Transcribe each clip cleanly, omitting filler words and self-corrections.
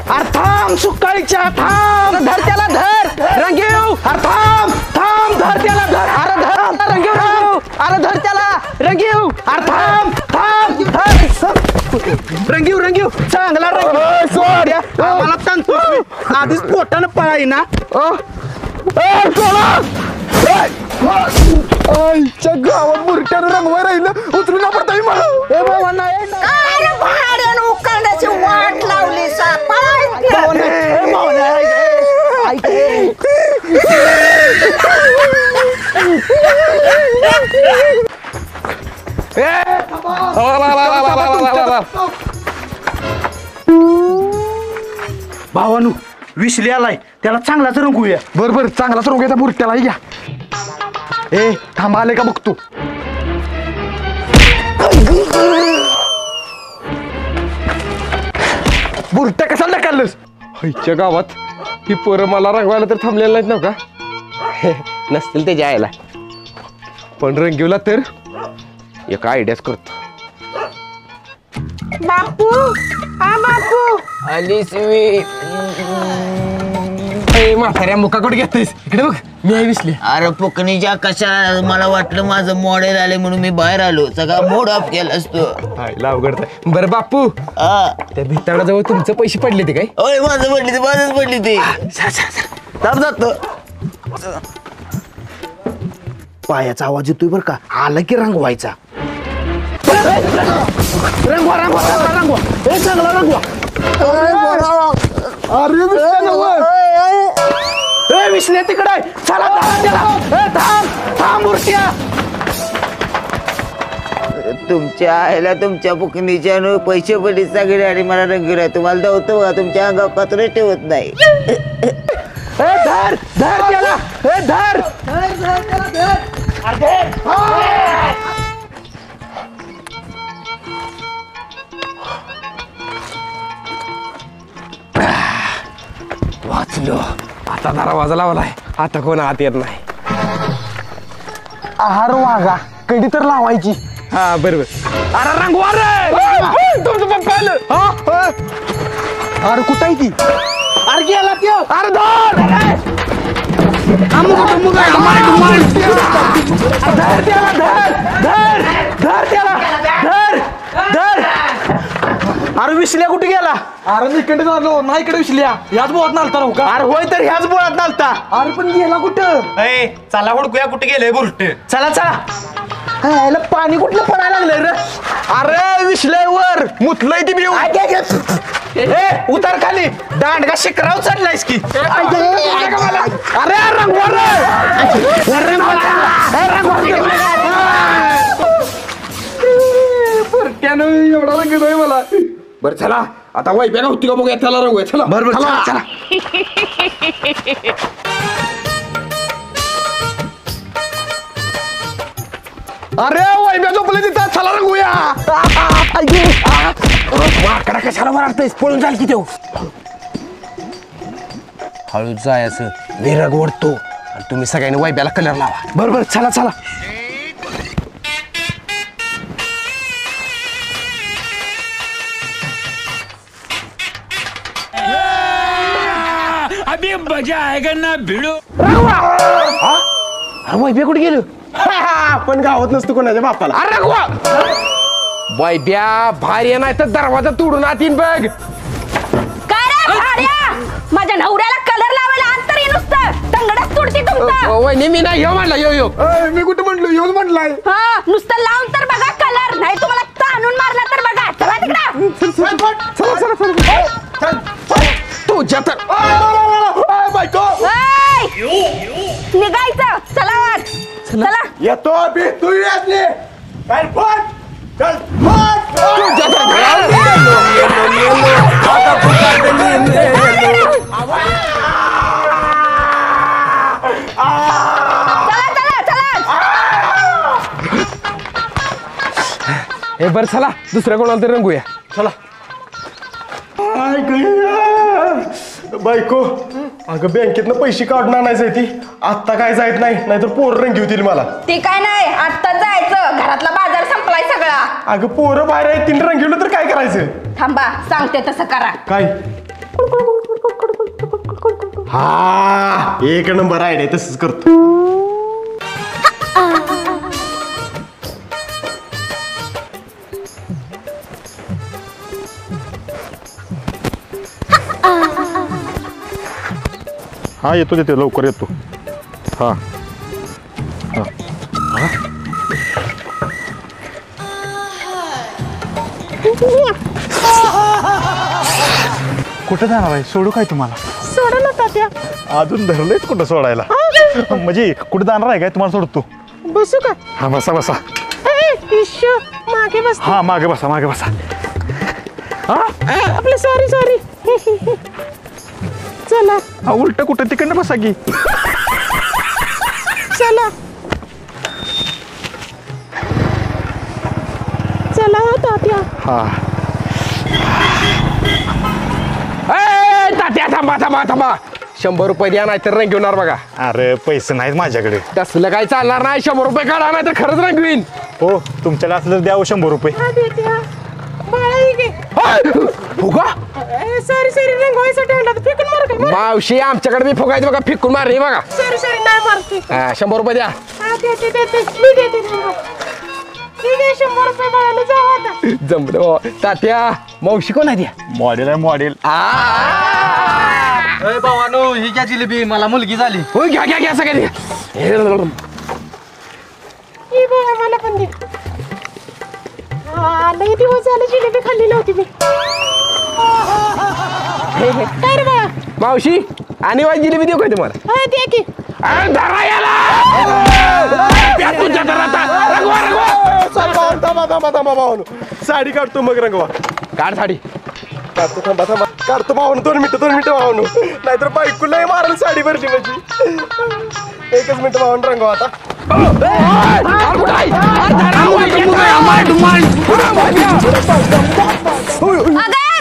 अरे थांब सुकाळीच्या थांब धर त्याला धर रंगीव अरे थांब थांब धर त्याला धर अरे धर रंगीव अरे धर त्याला रंगीव अरे थांब थांब धर रंगीव रंगीव चांगला रंगीव सोड मला तंतू आधीच पोटानं पळाई ना आईच्या गावात बुरट्यानं रंगवा राहिलं उचलून ना पडता मला ए बाबा नाही अरे भाड्यानं उकळण्याची वाट लावली भावानू विसली आलाय त्याला चांगलाच रंगूया बर चांगलाच रंगूया त्या बुरट्याला घ्या ए थांबा आले का बघतो बुरट्या कशाला ढकललंस आईच्या गावात ही पोरं मला रंगवायला तर थांबलेलं नाहीत नव्ह का नसतील ते जायला पण रंगीवला तर एक आयडियाच करतो बापू हा बापू आलीस म्हाताऱ्या मुकाकडे घेतोयस इकडे बघ मी आई विसली अरे पुकणीच्या कशा मला वाटलं माझं मॉडेल आले म्हणून मी बाहेर आलो सगळा मोड ऑफ केला असतो अवघड बरं बापू त्या भिताडाजवळ तुमचे पैसे पडले ते काय ओय माझं पडली ते माझंच पडली ते जातो पायाचा आवाज येतोय बरं का आला की रंगवायचा रंगवा रंगवा रंगवा हे चांगला रंगवा अरे विसले तिकडे चला थांब थांब मूर्त्या तुमच्या आईला तुमच्या पुकणीच्या पैसे पडले सगळे आणि मला रंगीला तुम्हाला धावतो का तुमच्या अंगावर कचरे ठेवत नाही धर धर त्याला धर वाचलो आता दरवाजा लावलाय आता कोण आत येत नाही आहार वागा कधी तर लावायची हा बरोबर अरे रंगवा रे तुमचं पप्पा आलं अरे कुठं आहे ती अरे गेला त्यो अरे धर धर त्याला धर धर धर त्याला धर धर अरे विसल्या कुठे गेला अरे मी इकडे झालो नाही इकडे विसल्या याच बोळात नालता राहू का अरे होय तर ह्याच बोळात नालता अरे पण गेला कुठं चला हुडकूया कुठे गेले बुरट चला चला याला पाणी कुठलं पडायला लागलंय रे अरे विसल्यावर मुतलंय ती बिऊ उतार खाली दांडगा शिकराव चढलायस की अरे रंगवा त्यानं एवढा रंग आहे मला बरं चला आता वाईप्या होती का बघूया त्याला रंगूया चला बरोबर चला चला अरे वाईप्या झोपले तिथं चला रंगूया माकडा कशाला मारतोयस पळून जाल की तो हळूच जायचं विरग ओढतो आणि तुम्ही सगळ्यांनी वाईप्याला कलर लावा बरोबर चला चला अभी मजा आएगा ना भिड़ो अरे वाईब्या कुठे गेलो आपण गावात नसतो कोणाच्या बापाला अरे रंगवा वाईब्या भारी नाही तर दरवाजा तोडून आतीन बघ काय रे भाड्या माझ्या नवऱ्याला कलर लावायला अंतर ये नुसतं तंगडच तुडती तुमचं वहिनी मी नाही येऊ म्हणला यो मी कुठं म्हणलो येऊन म्हणलाय हा नुसतं लावून तर बघा कलर नाही तुम्हाला ताणून मारला तर बघा चला तिकडं तुझ्या तर बायको निघायचं चला वाट चला येतो बी तू येतली काय पण चल हे बरं चला दुसऱ्या कोणाला तरी रंगूया चला बायको अगं बँकेतनं पैसे काढून आणायचं ती आत्ता काय जायत नाही नाहीतर पोरं रंगी होतील मला ते काय नाही आत्ताच जायचं घरातला बाजार संपलाय सगळा अगं पोरं बाहेर आहेत तिने रंगवलं तर काय करायचं थांबा सांगते तसं करा काय हा एक नंबर आयडिया तसंच करतो. हा येतो तिथे लवकर येतो. हा कुठं जाणार आहे? सोडू काय तुम्हाला? सोडा ना तात्या. अजून धरलंयच कुठं सोडायला? म्हणजे कुठं जाणार आहे काय? तुम्हाला सोडतो. बसू का? हा बसा बसा. मागे बस. हा मागे बसा मागे बसा. आपलं सॉरी सॉरी. चला हा उलट कुठं तिकडनं बसा की. चला चला हो तात्या. हा तात्या थांबा थांबा थांबा. 100 रुपये द्या नाही तर रंग घेणार बघा. अरे पैसे नाहीत माझ्याकडे. तसलं काही चालणार नाही. 100 रुपये काढा नाही तर खरंच रंग होईन. हो तुमच्याकडे असलं द्यावं 100 रुपये. फुगा सॉरी सॉरी रंगवायसाठी आणलं फेकून मार का? मावशी आमच्याकडे मी फुगायचं बघा. फिकून मारली बघा. सॉरी सॉरी नाही मारते. 100 रुपये द्या. देते मी देते. ठीक आहे 100 रुपये बाळाला जाऊ आता. जमलं हो. तात्या मावशी कोण आहे द्या. मॉडेल आहे मॉडेल. भावानो ही घ्या जिलेबी मला मुलगी झाली. होय घ्या घ्या घ्या सगळे द्या. ही बघा मला पण दे. लई दिवस झाले जिलेबी खाल्ली नव्हती मी. काय रे बाळा? मावशी आणि वाई जिलेबी देऊ काय तुम्हाला? हा दे की. धरा याला. तुमच्या घरात रंगवा रंगवा. साडी काढतो मग रंगवा. काढ साडी. काढतो थांबा थांबा. काढतो भावनो 2 मिनिटं भावनो. नाहीतर बायकोलाही मारेल साडी भरली माझी. 1 मिनिट भावनो रंगवा आता.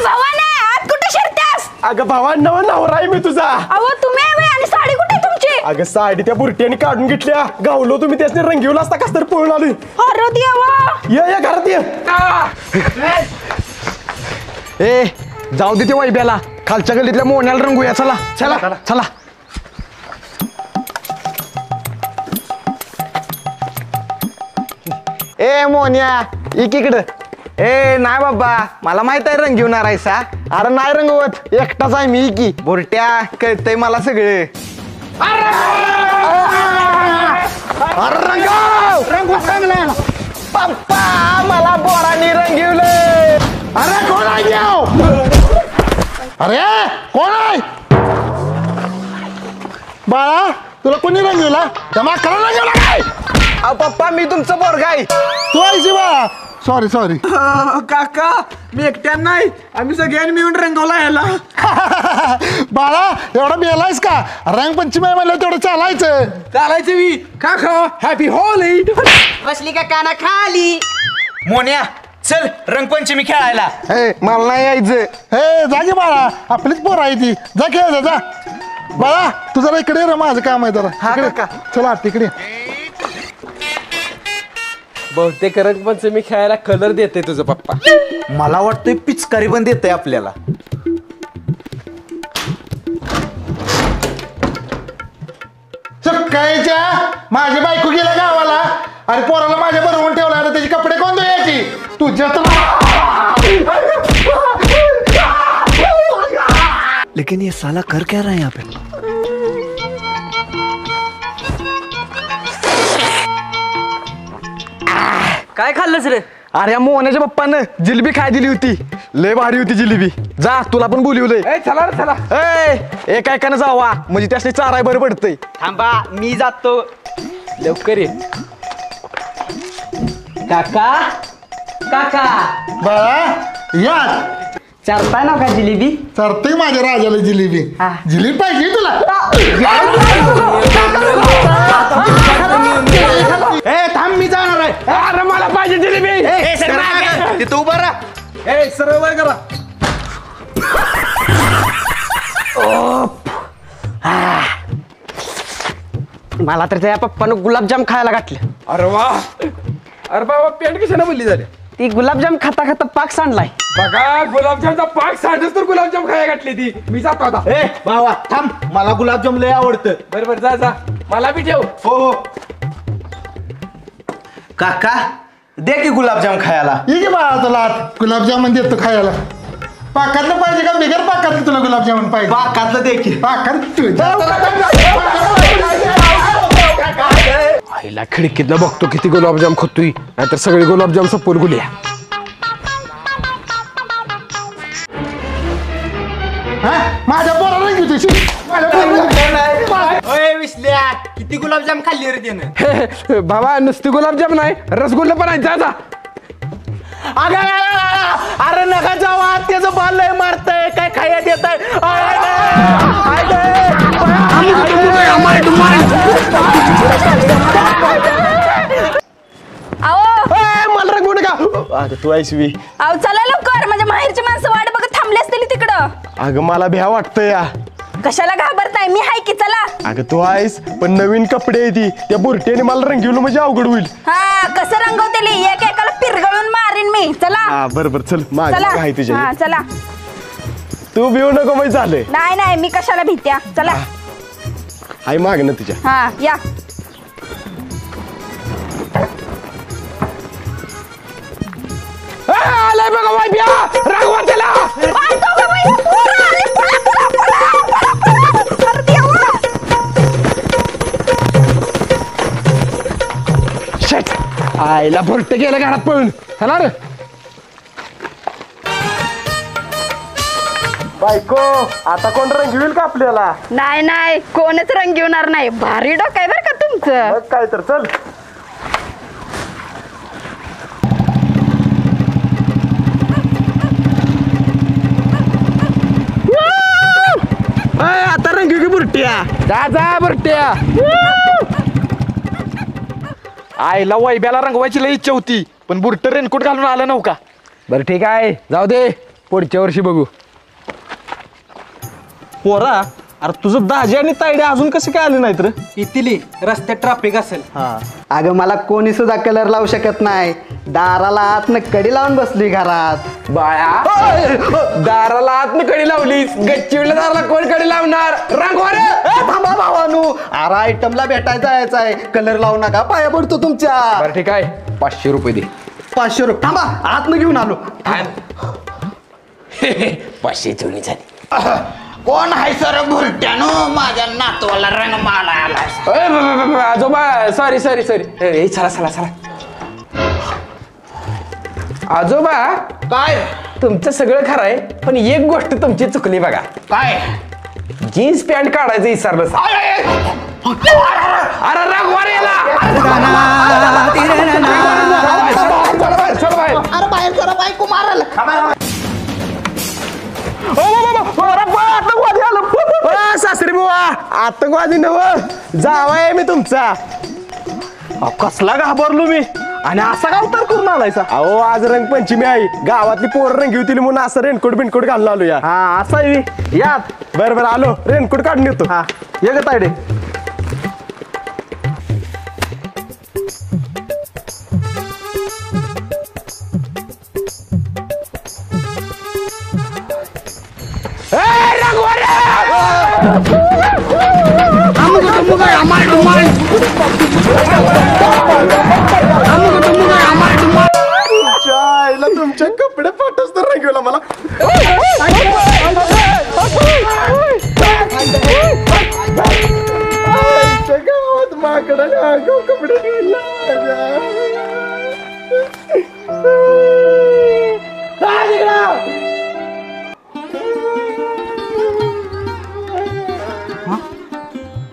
भावाने कुठे शिरत्यास? अगं भावांना नवरा आहे मी तुझा. अहो तुम्ही आणि साडी कुठे तुमची? अगं साडी त्या बुरट्याने काढून घेतल्या. गावलो तुम्ही त्याने रंगीवला असता कस तर पळून आलोय. अरे देवा. ये घरात ये. ए जाऊ दे ते वैब्याला. खालच्या गल्लीतल्या मोन्याला रंगूया. चला चला चला. ए मोन्या इकडं. ए नाही बाबा मला माहित आहे रंग घेऊन राहायचा. अरे नाही रंगवत एकटाच आहे मी की. बुरट्या कळतंय मला सगळे. अरे रंगव चांगला. पप्पा मला बोरानी रंगवलंय. अरे कोण आहे याव? अरे कोण आहे? बाळा तुला कोणी रंगवला? त्या माकडा रंगवला काय? अहो पप्पा मी तुमचं पोरगा आहे. तू आहेस बाळा. Sorry sorry. काका मी एकट्यान नाही आम्ही सगळ्यांनी मिळून रंगवला याला. बाळा एवढा मेलायस का? रंगपंचमी म्हणलं तेवढं चालायचं. चालायचं मी काका. Happy Holy. बसली का काना खाली? मोन्या चल रंगपंचमी खेळायला. ए मला नाही यायचं. हे जा की बाळा आपलीच पोर आहे ती. जा खेळ जा. बाळा तू जरा इकडे ये रे. माझं काम आहे जरा. हा, इकडे. काका. चला तिकडे. बहुतेक रंगपंचमी खेळायला कलर देते तुझं पप्पा. मला वाटतंय पिचकारी पण देते आपल्याला. सकाळीच्या माझी बायको गेल्या गावाला आणि पोराला माझ्या बरोबर ठेवला. आता त्याचे कपडे कोण धुयाची? तुझ्या लेकिन ये साला कर क्या रहा है यहाँ पे? काय खाल्लंस रे? अरे या मोहनाच्या पप्पानं जिलेबी खाय दिली होती. लय भारी होती जिलेबी. जा तुला पण बोलवलंय. चला रे चला. ए काय का जावा म्हणजे त्यासनी चाराय बरं पडतंय. थांबा मी जातो. लवकर ये. काका काका बाळा या चारताय ना का जिलेबी? चारते माझ्या राजाला जिलेबी. जिलेबी पाहिजे तुला? ए थांब मी जाणार आहे. अरे मला पाहिजे जिलेबी. तिथं उभा राहा. ए सरळ वर करा. मला तर त्या पप्पानं गुलाबजाम खायला घातले. अरे वा. अरे बाबा पेंट कशाने बोलली झाली. ती गुलाबजाम खाता खाता पाक सांडलाय. बघा गुलाबजामचा पाक सांडच तर गुलाबजाम खाया घातली ती. मी जातो आता. ए भावा थांब, मला गुलाबजाम लय आवडतं. बरोबर जा जा, मला बी ठेव. हो काका दे की गुलाबजाम खायला. ये बाळा तुला गुलाबजामुन देतो खायला. पाकातलं पाहिजे का बिगर पाकातलं तुला गुलाबजामुन पाहिजे? पाकातलं दे की. पाकात आईला खिडकीतनं बघतो किती गुलाबजाम खातोय, नाहीतर सगळे गुलाबजाम सपोल गुलिया. माझ्या पोराला घेतोय. ओय विसल्या, किती गुलाबजाम खाल्ली रे त्यानं? बाबा नुसती गुलाबजाम नाही, रसगुल्ला पण आहे. जा जा. अरे नका जावा, त्याचं बाल लय मारतय. काय खायला देत मला रंगू नका. तू ऐसवी. अहो चला लवकर, म्हणजे माहेरची माणसं वाट बघत थांबली असतील तिकडं. अगं मला भ्या वाटतं या. कशाला घाबरताय, मी हाय की. चला. अगं तू आहेस, पण नवीन कपडे आहे ती. त्या बुरट्याने मला रंगवलं म्हणजे अवघड होईल. हा कसं रंगवतेली, एक एकाला पिरगळून मारीन मी. चला हा बरोबर चल, माझं चला. आहे तुझ्या. हा चला. तू भिऊ नको माहिती झालंय. नाही नाही, मी कशाला भीत्या. चला. आई माग ना तुझ्या. हा या. आलाय बघा वाईब्या, रागवा त्याला. शेट, आईला भरट गेलं घरात पळून. चला रे. बायको आता कोण रंगविल का आपल्याला? नाही नाही, कोणच रंग घेणार नाही. भारी डोकं आहे बरं का तुमचं. मग काय तर चल. आता रंगवी की बुरट्या. जा जा भरट्या. आईला वैब्याला रंगवायची लई इच्छा होती, पण बुरट रेनकोट घालून आलं नव्हता. बरं ठीक आहे, जाऊ दे, पुढच्या वर्षी बघू. पोरा, अरे तुझं दाजी आणि तायडे अजून कसे काय आले नाहीत रे? इथिली रस्त्यात ट्रॅफिक असेल. अगं मला कोणी सुद्धा कलर लावू शकत नाही. दाराला आतनं कडी लावून बसली घरात. बाळा दाराला आत कडी लावलीस, गच्चीवल्या दाराला कोण कडी लावणार? रंगवा रे. थांबा भावानू, अरे आयटमला भेटायचं जायचंय. कलर लावू नका, पाया पडतो तुमच्या. बरं ठीक आहे, 500 रुपये दे. 500 रुपये. थांबा, आतनं घेऊन आलो. 500 चोरी झाली. कोण आहे सर भुरट्यानो? माझ्या नातवाला रंग माला आला. आजोबा सॉरी सॉरी सॉरी. चला चला चला. आजोबा काय तुमचं सगळं खरं आहे, पण एक गोष्ट तुमची चुकली बघा. काय? जीन्स पॅन्ट काढायचं विसरलं. अरे रंगवा रे याला. चल बाहेर. अरे बाहेर जरा बायको मारल. आतंकवादी आलं. सासरी बुवा, आतंकवादी नव जावाय मी तुमचा. कसला घाबरलो मी. आणि असा का उतार करून आलायसा? अहो आज रंगपंचमी आहे, गावातली पोरं रंगी होतील म्हणून असं रेनकोट बिनकोट घालून आलो या. हा असं आहे यात. बरं बरं आलो, रेनकोट काढून येतो. हा ये ग तायडे. तुमच्या कपडे फाटच तर रंगवला मला. गावात माकडा कपडे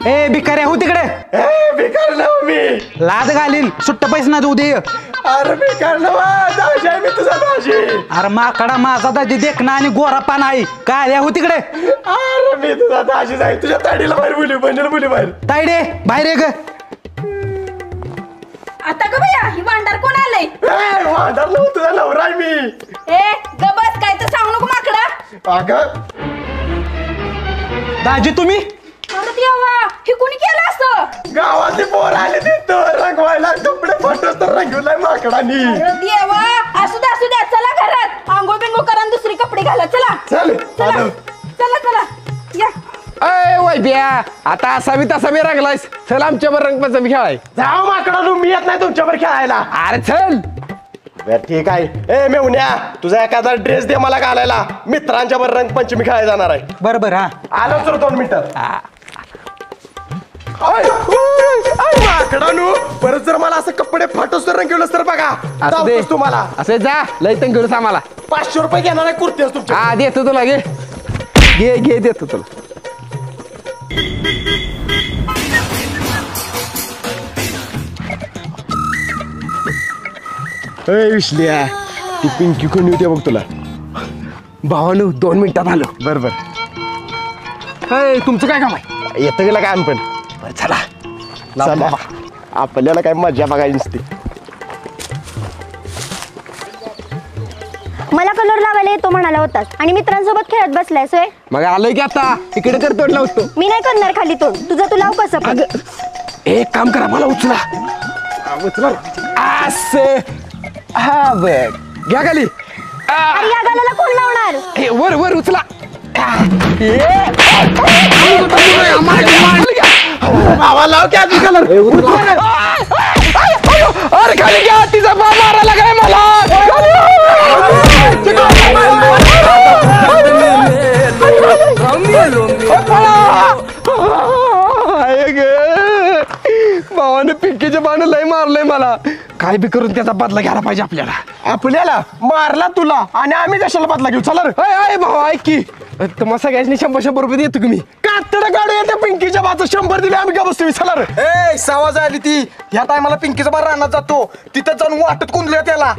ए भिकाऱ्या हो तिकडे. बेकार ना मी. लाद घालीन, सुट्ट पैसे ना देऊ दे. अरे बेकार ना दाजी आहे मी तुझा दाजी. अरे माकडा माझा दाजी देखना आणि गोरा पान आहे. काय हो तिकडे. अरे मी तुझा दाजी जाईल. तुझ्या ताडीला बाहेर बोलू, बंजल बोलू बाहेर. तायडे बाहेर ये ग. आता ग बया, ही भांडार कोण आलंय? वादारला तुझा नवरा आहे मी. ए गबस, काय तर सांगू नको माकडा. अगं दाजी तुम्ही. अरे देवा, हे कोणी केलं असं? गावातली पोर आले तिथं रंगवायला, कपडे फाटच तर रंगवलाय माकडानी. अरे देवा, असं असू द्या, चला घरात आंघोळ बिंघोळ करा आणि दुसरी कपडे घाला. चला चल चला चला चला या. अय वैद्या आता असा बी तसा बी रंगलायस. चल आमच्यावर रंगपंचमी खेळाय. जाऊ माकडा मी येत नाही तुमच्यावर खेळायला. अरे चल. बर ठीक आहे. ए मेवण्या तुझा एखादा ड्रेस दे मला घालायला. मित्रांच्या वर रंगपंचमी खेळायला जाणार आहे. बरोबर हा. आलो सर 2 मिनिटात. माकडानू परत जर मला असं कपडे फाटोस तर रंगवलंस तर बघा असं दे. जाऊस तुम्हाला असं जा लय तंग करूस आम्हाला. 500 रुपये घेणार आहे कुर्तीस तुमच्या. हा देतो तुला घे घे घे देतो तुला. विसल्या ती पिंकी कोणी होती बघ तुला. भावानू 2 मिनिटात आलो. बरोबर तुमचं काय काम आहे? येतं गेला काय पण. चला चला. आपल्याला काय मजा बघायची नसते. मला कलर लावायला येतो म्हणाला होतास आणि मित्रांसोबत खेळत बसलाय सोय. मग आलोय की आता इकडे कर तोड लावतो. मी नाही करणार खाली तोड. तुझं तू लाव कसं पण. एक काम करा मला उचला. उचला असं हा बघ घ्या खाली. अरे या गालाला कोण लावणार. हे वर वर उचला. भावा लाव की आधी कलर. अरे खाली घ्या तिचा बा मारायला काय मला. भावाने पिंकीच्या बाण लय मारलंय मला. काय बी करून त्याचा बदला घ्यायला पाहिजे आपल्याला. आपल्याला मारला तुला आणि आम्ही कशाला बदला घेऊ. चला रे. अय भावा ऐक की तुम्हाला सगळ्यांनी 100 रुपये देतो की मी. कातड गाडी येते पिंकीच्या बाचं 100 दिले आम्ही का बसतो. चला रे. ए सावाज आली ती. ह्या टायमाला पिंकीचा बार रानात जातो. तिथं जाऊन वाटत कुंदल्या त्याला.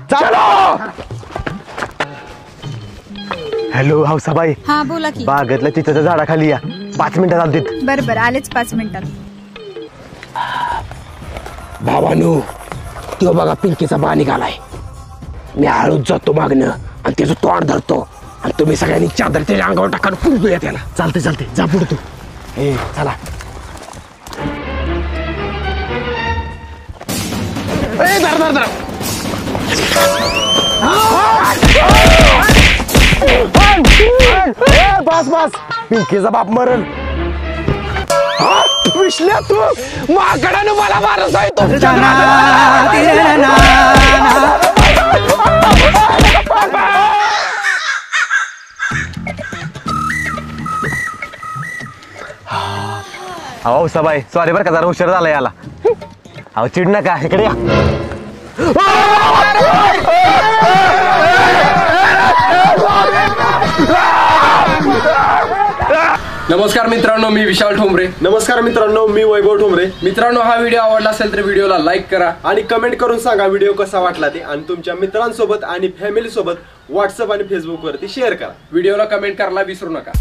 हॅलो हौसाबाई. हा बोला की. बागेतल्या तिथं झाडाखाली या. 5 मिनिटात आलतीत. बरं बरं आलेच 5 मिनिटात. भावानू तो बघा पिंकीचा बा निघालाय. मी हळूच जातो मागणं आणि त्याचं तोंड धरतो आणि तुम्ही सगळ्यांनी चादर त्याच्या अंगावर टाकायला पुरतोया त्याला. चालते चालते जा पुढे तू. ए चला. ए धर धर धर. बस बस पिंकीचा बाप मरण. विसल्या तू माकडानं मला मारत आहे तो. अहो सबाई सॉरी बरं का जरा उशीर झाला याला. अहो चिड नका इकडे या. नमस्कार मित्रांनो मी विशाल ठोंबरे. नमस्कार मित्रांनो मी वैभव ठोंबरे. मित्रांनो हा व्हिडिओ आवडला असेल तर व्हिडिओला लाईक करा आणि कमेंट करून सांगा व्हिडिओ कसा वाटला ते. आणि तुमच्या मित्रांसोबत आणि फॅमिली सोबत व्हॉट्सअप आणि फेसबुक वरती शेअर करा. व्हिडिओला कमेंट करायला विसरू नका.